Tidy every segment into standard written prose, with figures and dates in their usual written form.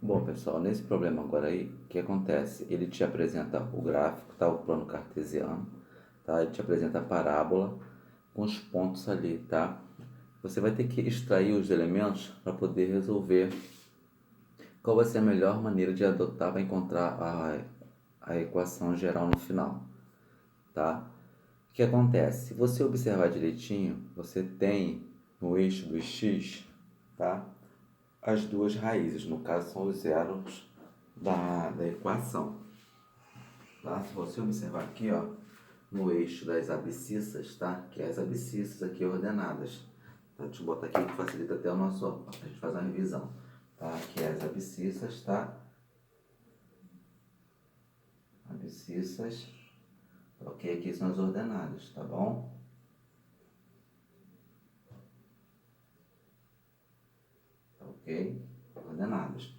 Bom, pessoal, nesse problema agora aí, o que acontece? Ele te apresenta o gráfico, tá? O plano cartesiano, tá? Ele te apresenta a parábola com os pontos ali, tá? Você vai ter que extrair os elementos para poder resolver qual vai ser a melhor maneira de adotar para encontrar a equação geral no final, tá? O que acontece? Se você observar direitinho, você tem no eixo do x, tá? As duas raízes, no caso são os zeros da equação, tá? Se você observar aqui, ó, no eixo das abscissas, tá? Que é as abscissas aqui ordenadas, tá? Deixa eu botar aqui que facilita até o nosso, a gente fazer uma revisão, tá? Aqui é as abscissas, tá? Abscissas, ok? Aqui são as ordenadas, tá bom? Ok? Ordenadas.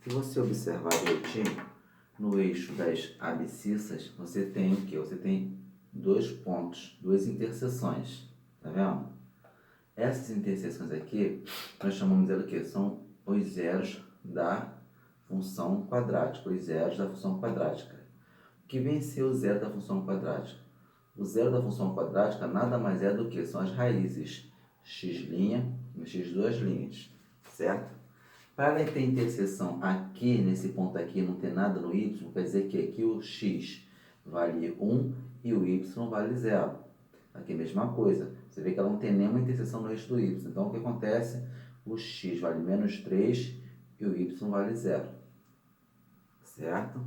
Se você observar direitinho, no eixo das abscissas, você tem o que? Você tem dois pontos, duas interseções, tá vendo? Essas interseções aqui, nós chamamos elas o que? São os zeros da função quadrática, os zeros da função quadrática. O que vem a ser o zero da função quadrática? O zero da função quadrática nada mais é do que são as raízes x' e x2', certo? Para ter interseção aqui, nesse ponto aqui, não ter nada no y, quer dizer que aqui o x vale 1 e o y vale 0. Aqui a mesma coisa. Você vê que ela não tem nenhuma interseção no eixo do y. Então, o que acontece? O x vale menos 3 e o y vale 0. Certo?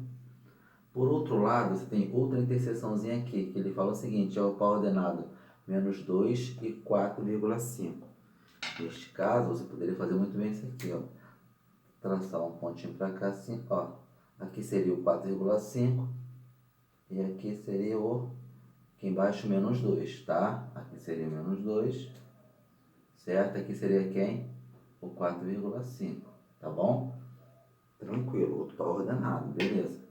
Por outro lado, você tem outra interseçãozinha aqui, que ele fala o seguinte, é o pau ordenado menos 2 e 4,5. Neste caso, você poderia fazer muito bem isso aqui, ó. Traçar um pontinho para cá assim, ó. Aqui seria o 4,5 e aqui seria o, aqui embaixo, menos 2, tá? Aqui seria menos 2, certo? Aqui seria quem? O 4,5, tá bom? Tranquilo, outro pau ordenado, beleza.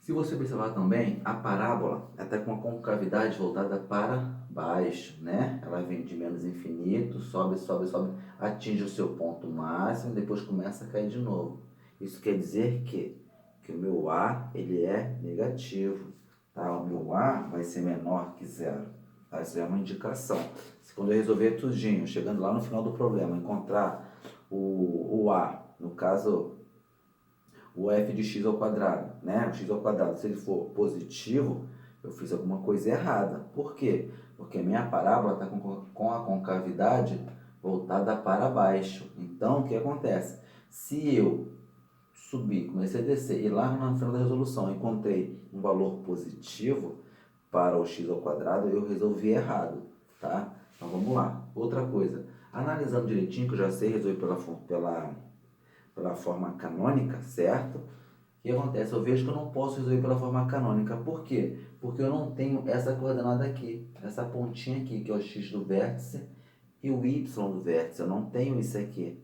Se você observar também, a parábola está com a concavidade voltada para baixo, né? Ela vem de menos infinito, sobe, sobe, sobe, atinge o seu ponto máximo e depois começa a cair de novo. Isso quer dizer que o meu A ele é negativo, tá? O meu A vai ser menor que zero. Tá? Isso é uma indicação. Se quando eu resolver tudinho, chegando lá no final do problema, encontrar o A, no caso o f de x ao quadrado, né? O x ao quadrado, se ele for positivo, eu fiz alguma coisa errada. Por quê? Porque a minha parábola está com a concavidade voltada para baixo. Então, o que acontece? Se eu subir, comecei a descer e lá no final da resolução encontrei um valor positivo para o x ao quadrado, eu resolvi errado, tá? Então, vamos lá. Outra coisa, analisando direitinho, que eu já sei resolver pela forma canônica, certo? O que acontece? Eu vejo que eu não posso resolver pela forma canônica. Por quê? Porque eu não tenho essa coordenada aqui, essa pontinha aqui, que é o x do vértice e o y do vértice. Eu não tenho isso aqui.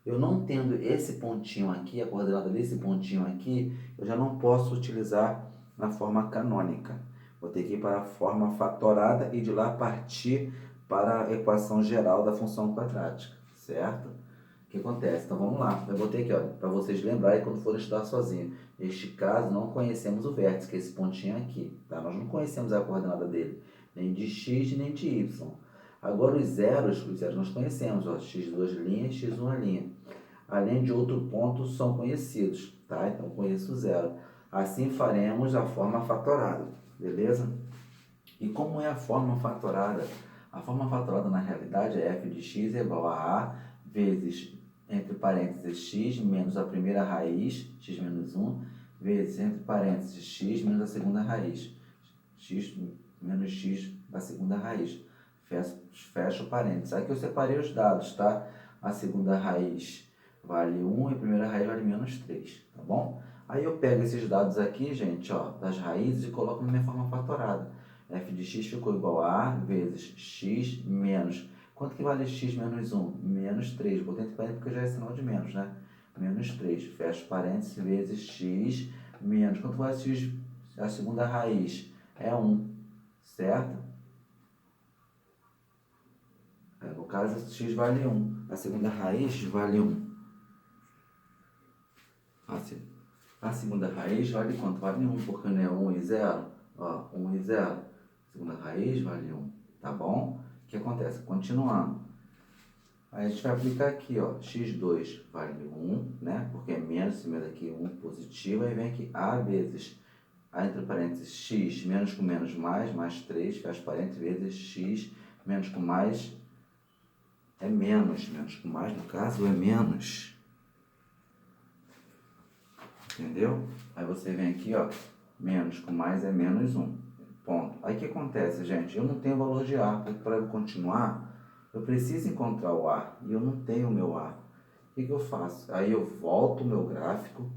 Eu não tendo esse pontinho aqui, a coordenada desse pontinho aqui, eu já não posso utilizar na forma canônica. Vou ter que ir para a forma fatorada e de lá partir para a equação geral da função quadrática, certo? O que acontece? Então vamos lá, eu botei aqui, para vocês lembrarem quando forem estudar sozinho. Neste caso, não conhecemos o vértice, que é esse pontinho aqui, tá? Nós não conhecemos a coordenada dele, nem de x nem de y. Agora os zeros nós conhecemos, ó, x2', x1'. Além de outro ponto, são conhecidos, tá? Então conheço o zero. Assim faremos a forma fatorada, beleza? E como é a forma fatorada? A forma fatorada na realidade é f de x é igual a vezes, entre parênteses, x menos a primeira raiz, x menos 1, vezes, entre parênteses, x menos a segunda raiz, x menos x da segunda raiz. Fecho parênteses. Aqui eu separei os dados, tá? A segunda raiz vale 1 e a primeira raiz vale menos 3, tá bom? Aí eu pego esses dados aqui, gente, ó, das raízes e coloco na minha forma fatorada. F de x ficou igual a vezes x menos... Quanto que vale x menos 1? Menos 3. Botei entre parênteses porque já é sinal de menos, né? Menos 3. Fecho parênteses vezes x menos... Quanto vale x? A segunda raiz é 1, certo? No caso, x vale 1. A segunda raiz vale 1. A segunda raiz vale quanto? Vale 1, porque não é 1 e 0. Ó, 1 e 0. Segunda raiz vale 1, tá bom? O que acontece? Continuando. Aí a gente vai aplicar aqui, ó, x2 vale 1, né? Porque é menos, esse menos aqui 1 positivo. Aí vem aqui a vezes, a entre parênteses, x menos com menos mais 3, fecha parênteses, vezes x menos com mais é menos com mais, no caso, é menos. Entendeu? Aí você vem aqui, ó, menos com mais é menos 1. Ponto. Aí o que acontece, gente? Eu não tenho valor de A, porque para eu continuar, eu preciso encontrar o A, e eu não tenho o meu A. O que eu faço? Aí eu volto o meu gráfico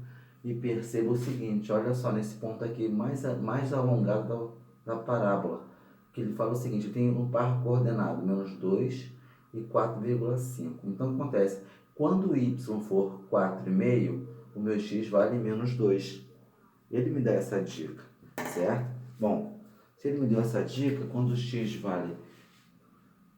e percebo o seguinte, olha só, nesse ponto aqui, mais alongado da parábola, que ele fala o seguinte, eu tenho um par coordenado, menos 2 e 4,5. Então, o que acontece? Quando o y for 4,5, o meu x vale menos 2. Ele me dá essa dica, certo? Bom, se ele me deu essa dica, quando o x vale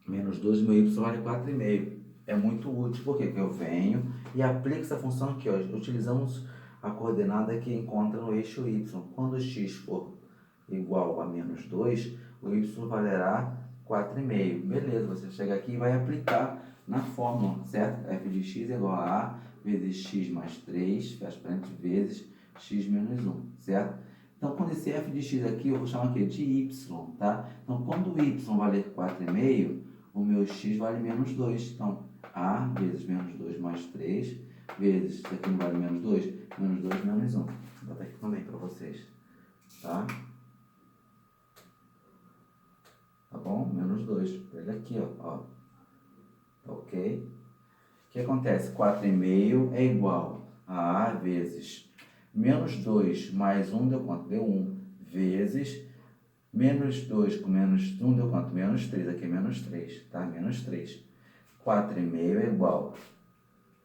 menos 2, o meu y vale 4,5. É muito útil, porque eu venho e aplico essa função aqui, ó. Utilizamos a coordenada que encontra no eixo y. Quando o x for igual a menos 2, o y valerá 4,5. Beleza, você chega aqui e vai aplicar na fórmula, certo? F de x é igual a A vezes x mais 3, fecha parênteses, vezes x menos 1, certo? Então, quando esse f de x aqui, eu vou chamar aqui de y, tá? Então, quando o y valer 4,5, o meu x vale menos 2. Então, A vezes menos 2 mais 3, vezes, isso aqui não vale menos 2? Menos 2 menos 1. Vou botar aqui também para vocês, tá? Tá bom? Menos 2. Pega aqui, ó. Ok? O que acontece? 4,5 é igual a A vezes menos 2 mais 1 deu quanto? Deu 1. Vezes menos 2 com menos 1 deu quanto? Menos 3. Aqui é menos 3, tá? Menos 3. 4,5 é igual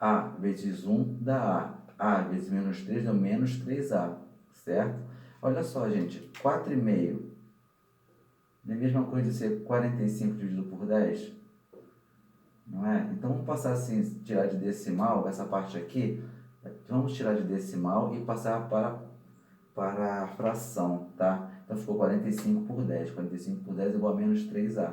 a A vezes 1 dá A. A vezes menos 3 deu menos 3A, certo? Olha só, gente. 4,5 não é a mesma coisa de ser 45 dividido por 10? Não é? Então, vamos passar assim, tirar de decimal, essa parte aqui, vamos tirar de decimal e passar para a fração, tá? Então, ficou 45 por 10. 45 por 10 é igual a menos 3A.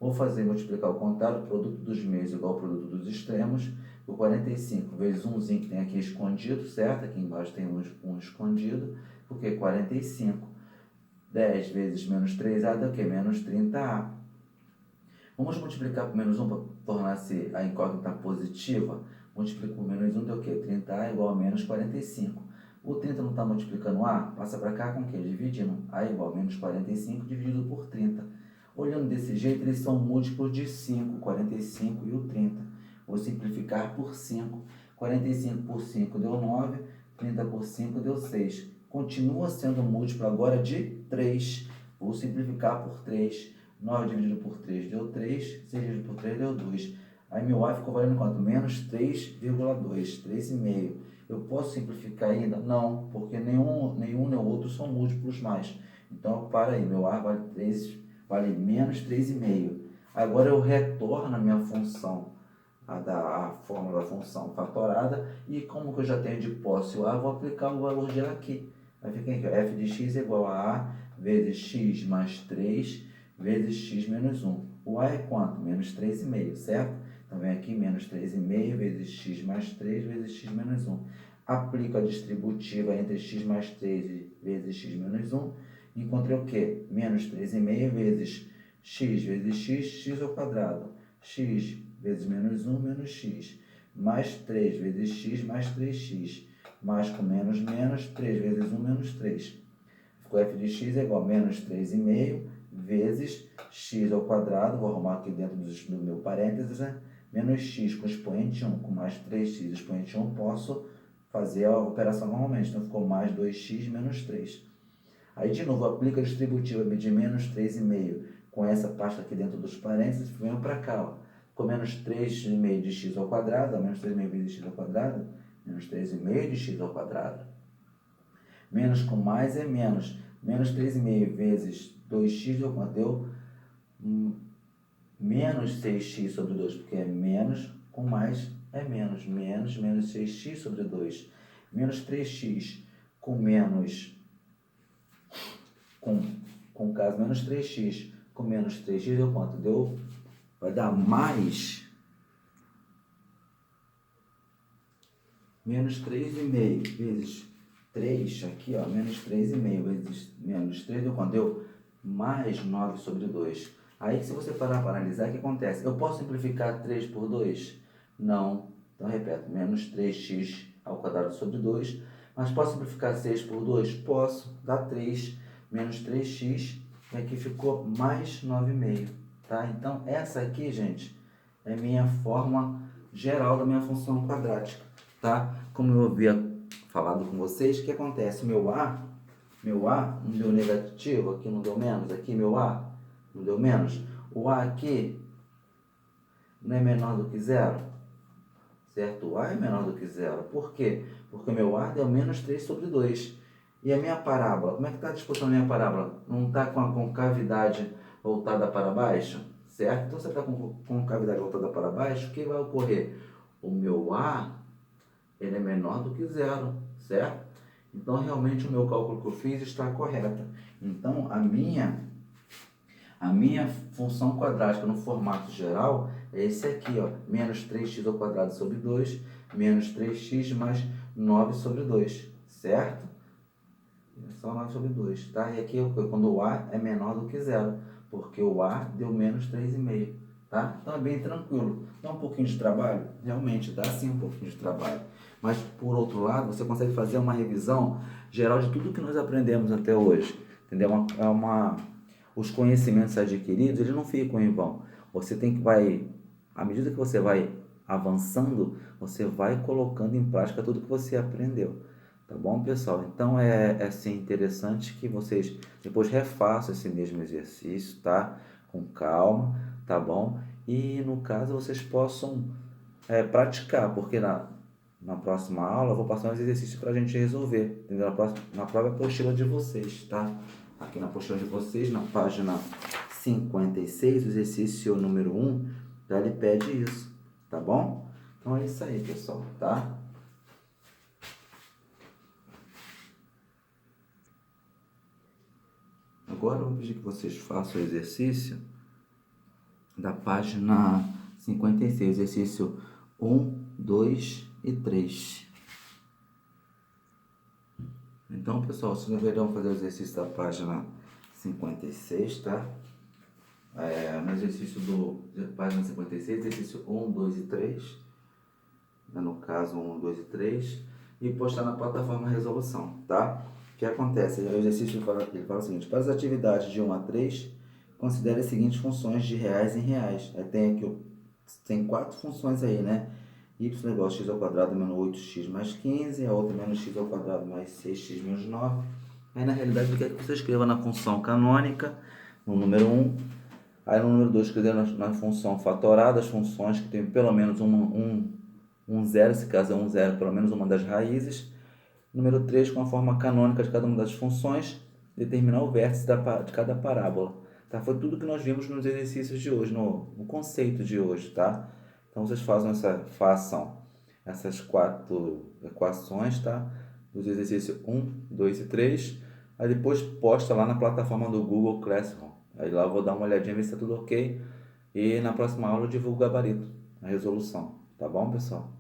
Vou multiplicar o contrário, o produto dos meios igual ao produto dos extremos. O 45 vezes 1zinho que tem aqui escondido, certo? Aqui embaixo tem um escondido, porque 45. 10 vezes menos 3A dá o quê? Menos 30A. Vamos multiplicar por menos 1 para tornar-se a incógnita positiva. Multiplica por menos 1 deu o quê? 30A igual a menos 45. O 30 não está multiplicando A? Passa para cá com o quê? Dividindo. A igual a menos 45 dividido por 30. Olhando desse jeito, eles são múltiplos de 5, 45 e o 30. Vou simplificar por 5. 45 por 5 deu 9, 30 por 5 deu 6. Continua sendo múltiplo agora de 3. Vou simplificar por 3. 9 dividido por 3 deu 3, 6 dividido por 3 deu 2. Aí meu A ficou valendo quanto? Menos 3,2, 3,5. Eu posso simplificar ainda? Não, porque nenhum nem o outro são múltiplos mais. Então, para aí, meu A vale menos 3,5. Agora eu retorno a minha função, a fórmula da função fatorada, e como que eu já tenho de posse o A, vou aplicar o valor de A aqui. Vai ficar aqui, ó, f de x é igual a A vezes x mais 3 vezes x menos 1. O A é quanto? Menos 3,5, certo? Então, vem aqui, menos 3,5 vezes x mais 3 vezes x menos 1. Aplico a distributiva entre x mais 3 vezes x menos 1. Encontrei o quê? Menos 3,5 vezes x, x ao quadrado. X vezes menos 1, menos x. Mais 3 vezes x, mais 3x. Mais com menos, 3 vezes 1, menos 3. Ficou f de x é igual a menos 3,5 vezes x ao quadrado, vou arrumar aqui dentro do meu parênteses, né? Menos x com expoente 1, com mais 3x expoente 1, posso fazer a operação normalmente. Então, ficou mais 2x menos 3. Aí, de novo, aplica a distributiva de menos 3,5 com essa parte aqui dentro dos parênteses, venho para cá, ó. Ficou menos 3,5 de x ao quadrado, menos 3,5 vezes x ao quadrado, menos 3,5 de x ao quadrado. Menos com mais é menos. Menos 3,5 vezes 2x deu menos 6x sobre 2, porque é menos com mais é menos. Menos 6x sobre 2. Menos 3x com menos, com caso menos 3x com menos 3x deu quanto? Vai dar mais menos 3,5 vezes 3, aqui ó, menos 3,5 vezes menos 3 deu quanto? Deu mais 9 sobre 2. Aí se você parar para analisar, o que acontece? Eu posso simplificar 3 por 2? Não. Então repete, menos 3x ao quadrado sobre 2. Mas posso simplificar 6 por 2? Posso. Dá 3 menos 3x. E aqui ficou mais 9,5. Tá? Então essa aqui, gente, é minha forma geral da minha função quadrática. Tá? Como eu havia falado com vocês, o que acontece? Meu A não deu negativo, aqui não deu menos, aqui meu A não deu menos. O A aqui não é menor do que zero, certo? O A é menor do que zero. Por quê? Porque o meu A deu menos 3 sobre 2. E a minha parábola, como é que está a discussão da minha parábola? Não está com a concavidade voltada para baixo, certo? Então, se está com concavidade voltada para baixo, o que vai ocorrer? O meu A ele é menor do que zero, certo? Então, realmente, o meu cálculo que eu fiz está correto. Então, a minha função quadrática no formato geral é esse aqui, ó, menos 3x ao quadrado sobre 2, menos 3x mais 9 sobre 2, certo? É só 9 sobre 2, tá? E aqui, quando o A é menor do que zero, porque o A deu menos 3,5, tá? Então, é bem tranquilo. Dá um pouquinho de trabalho? Realmente, dá sim um pouquinho de trabalho. Mas, por outro lado, você consegue fazer uma revisão geral de tudo que nós aprendemos até hoje. Entendeu? Os conhecimentos adquiridos, eles não ficam em vão. Você à medida que você vai avançando, você vai colocando em prática tudo que você aprendeu. Tá bom, pessoal? Então, é assim, interessante que vocês depois refaçam esse mesmo exercício, tá? Com calma, tá bom? E, no caso, vocês possam praticar, porque na próxima aula eu vou passar uns exercícios para a gente resolver, entendeu? Na própria apostila de vocês, tá? Aqui na apostila de vocês, na página 56, o exercício número 1, tá? Ele pede isso, tá bom? Então é isso aí, pessoal, tá? Agora eu vou pedir que vocês façam o exercício da página 56, exercício 1, 2 e 3. Então, pessoal, vocês deverão fazer o exercício da página 56, tá? No exercício da página 56, exercício 1, 2 e 3. No caso, 1, 2 e 3. E postar na plataforma resolução, tá? O que acontece? O exercício ele fala o seguinte: para as atividades de 1 a 3, considere as seguintes funções de reais em reais. Aí tem 4 funções aí, né? Y igual a x ao quadrado menos 8x mais 15, a outra menos x ao quadrado mais 6x menos 9. Aí, na realidade, eu quero que você escreva na função canônica, no número 1. Aí, no número 2, escrever na função fatorada, as funções que tem pelo menos um zero, se caso é um zero, pelo menos uma das raízes. Número 3, com a forma canônica de cada uma das funções, determinar o vértice de cada parábola. Tá? Foi tudo que nós vimos nos exercícios de hoje, no conceito de hoje, tá? Então, vocês façam essas 4 equações, tá? Dos exercícios 1, 2 e 3. Aí depois posta lá na plataforma do Google Classroom. Aí lá eu vou dar uma olhadinha, ver se está tudo ok. E na próxima aula eu divulgo o gabarito, a resolução. Tá bom, pessoal?